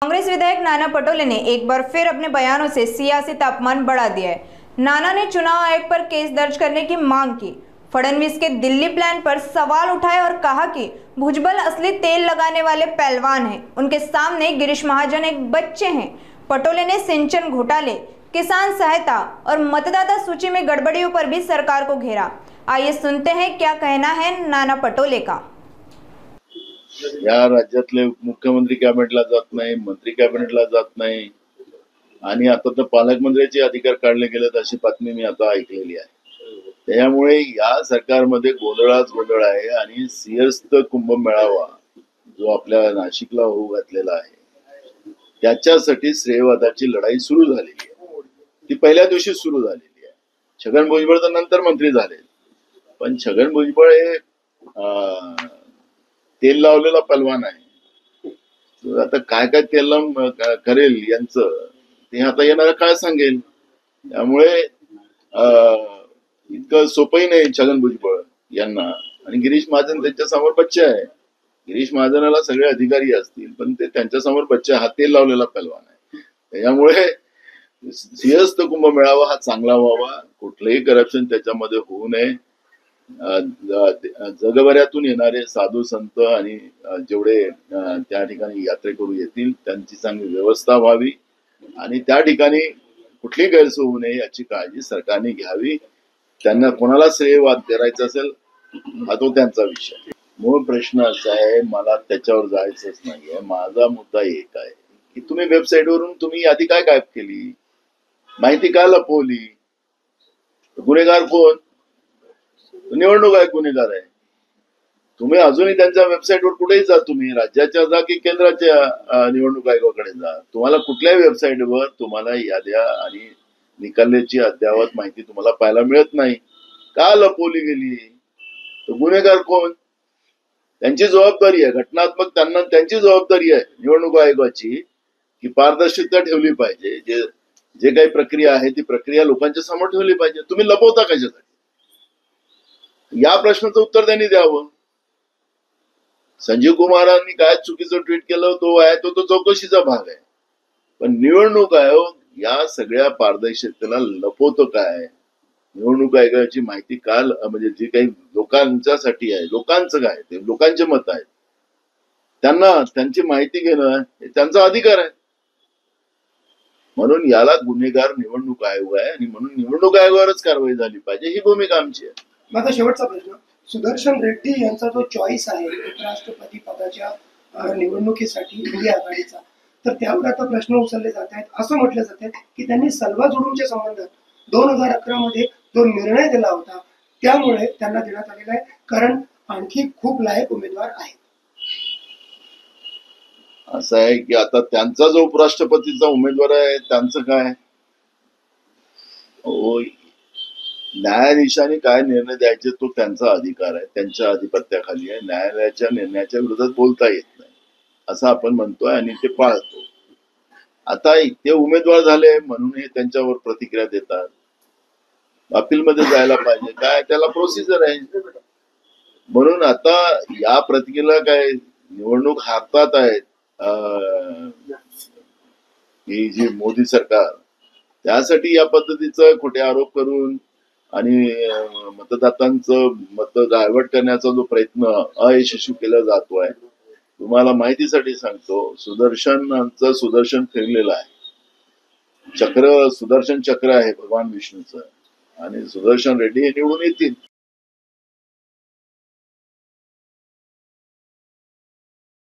कांग्रेस विधायक नाना पटोले ने एक बार फिर अपने बयानों से सियासी तापमान बढ़ा दिया है। नाना ने चुनाव आयोग पर केस दर्ज करने की मांग की। फडणवीस के दिल्ली प्लान पर सवाल उठाए और कहा कि भुजबल असली तेल लगाने वाले पहलवान हैं। उनके सामने गिरीश महाजन एक बच्चे हैं। पटोले ने सिंचन घोटाले, किसान सहायता और मतदाता सूची में गड़बड़ियों पर भी सरकार को घेरा। आइए सुनते हैं क्या कहना है नाना पटोले का। या राज्यातले मुख्यमंत्री कॅबिनेटला जात नाही, मंत्री कॅबिनेटला जात नाही आणि आता तर पालकमंत्र्याचे अधिकार काढले गेलेत अशी बातमी मी आता ऐकलेली आहे। त्यामुळे या सरकारमध्ये गोंधळाच गोंधळ आहे आणि सिंहस्थ कुंभमेळावा जो आपल्या नाशिकला होऊ घातलेला आहे त्याच्यासाठी श्रेयवादाची लढाई सुरू झालेली आहे। ती पहिल्या दिवशी सुरू झालेली आहे। छगन भुजबळ तर नंतर मंत्री झाले, पण छगन भुजबळ हे तेल लावलेला पहलवान आहे। आता काय काय तेल लावून करेल यांचं ते आता येणारा काळ सांगेल। त्यामुळे इतकं सोपंही नाही छगन भुजबळ यांना। आणि गिरीश महाजन त्यांच्या समोर बच्चे आहे। गिरीश महाजनाला सगळे अधिकारी असतील पण ते त्यांच्या समोर बच्चे, हा तेल लावलेला पहलवान आहे। त्यामुळे सिंहस्थ कुंभमेळावा हा चांगला व्हावा, कुठलंही करप्शन त्याच्यामध्ये होऊ नये। जगभरातून येणारे साधू संत आणि जेवढे त्या ठिकाणी यात्रेकरू येतील त्यांची चांगली व्यवस्था व्हावी आणि त्या ठिकाणी कुठली गैरसोय होऊ नये याची काळजी सरकारने घ्यावी। त्यांना कोणाला श्रेयवाद करायचा असेल हा तो त्यांचा विषय। मूळ प्रश्न असा आहे, मला त्याच्यावर जायचंच नाहीये। माझा मुद्दा एक आहे की तुम्ही वेबसाईटवरून तुम्ही यादी काय गायब केली, माहिती का लपवली, गुन्हेगार कोण? निवडणूक आयोग गुन्हेगार आहे। तुम्ही अजूनही त्यांच्या वेबसाईटवर कुठेही जा, तुम्ही राज्याच्या जा की केंद्राच्या निवडणूक आयोगाकडे जा, तुम्हाला कुठल्याही वेबसाईटवर तुम्हाला याद्या आणि निकालाची अद्ययावत माहिती तुम्हाला पाहायला मिळत नाही। का लपवली गेली? तर गुन्हेगार कोण? त्यांची जबाबदारी आहे, घटनात्मक त्यांना त्यांची जबाबदारी आहे निवडणूक आयोगाची की पारदर्शकता ठेवली पाहिजे। जे काही प्रक्रिया आहे ती प्रक्रिया लोकांच्या समोर ठेवली पाहिजे। तुम्ही लपवता कशासाठी? या प्रश्नाचं उत्तर त्यांनी द्यावं। संजीव कुमारांनी काय चुकीचं ट्विट केलं तो आहे तो चौकशीचा भाग आहे, पण निवडणूक आयोग या सगळ्या पारदर्शकतेला लपवतो काय? निवडणूक आयोगाची माहिती काल म्हणजे जी काही लोकांच्यासाठी आहे, लोकांचं काय ते लोकांचे मत आहेत, त्यांना त्यांची माहिती घेणं हे त्यांचा अधिकार आहे। म्हणून याला गुन्हेगार निवडणूक आयोग आहे आणि म्हणून निवडणूक आयोगावरच कारवाई झाली पाहिजे ही भूमिका आमची आहे। माझा शेवटचा प्रश्न, सुदर्शन रेड्डी यांचा जो चॉईस आहे उपराष्ट्रपती पदाच्या निवडणुकीसाठी इंडिया आघाडीचा, तर त्यावर आता प्रश्न उचलले जात आहेत। असं म्हटलं जात आहे की त्यांनी सलवा जुडूमच्या संबंधात 2011 मध्ये जो निर्णय दिला होता त्यामुळे त्यांना देण्यात आलेला आहे, कारण आणखी खूप लायक उमेदवार आहेत। असं आहे की आता त्यांचा जो उपराष्ट्रपतीचा उमेदवार आहे त्यांचं काय? न्यायाधीशांनी काय निर्णय द्यायचे तो त्यांचा अधिकार आहे, त्यांच्या अधिपत्याखाली आहे। न्यायालयाच्या निर्णयाच्या विरोधात बोलता येत नाही असं आपण म्हणतोय आणि ते पाळतो। आता ते उमेदवार झाले म्हणून हे त्यांच्यावर प्रतिक्रिया देतात, अपीलमध्ये जायला पाहिजे काय, त्याला प्रोसिजर आहे। म्हणून आता या प्रतिक्रियेला काय निवडणूक हारतात आहेत ही जी मोदी सरकार, त्यासाठी या पद्धतीचं खोटे आरोप करून आणि मतदातांचं मत डायव्हर्ट करण्याचा जो प्रयत्न अयशस्वी केला जातोय। तुम्हाला माहितीसाठी सांगतो, सुदर्शनांचं सुदर्शन फिरलेलं आहे, चक्र सुदर्शन चक्र आहे भगवान विष्णूचं, आणि सुदर्शन रेड्डी हे निवडून येतील।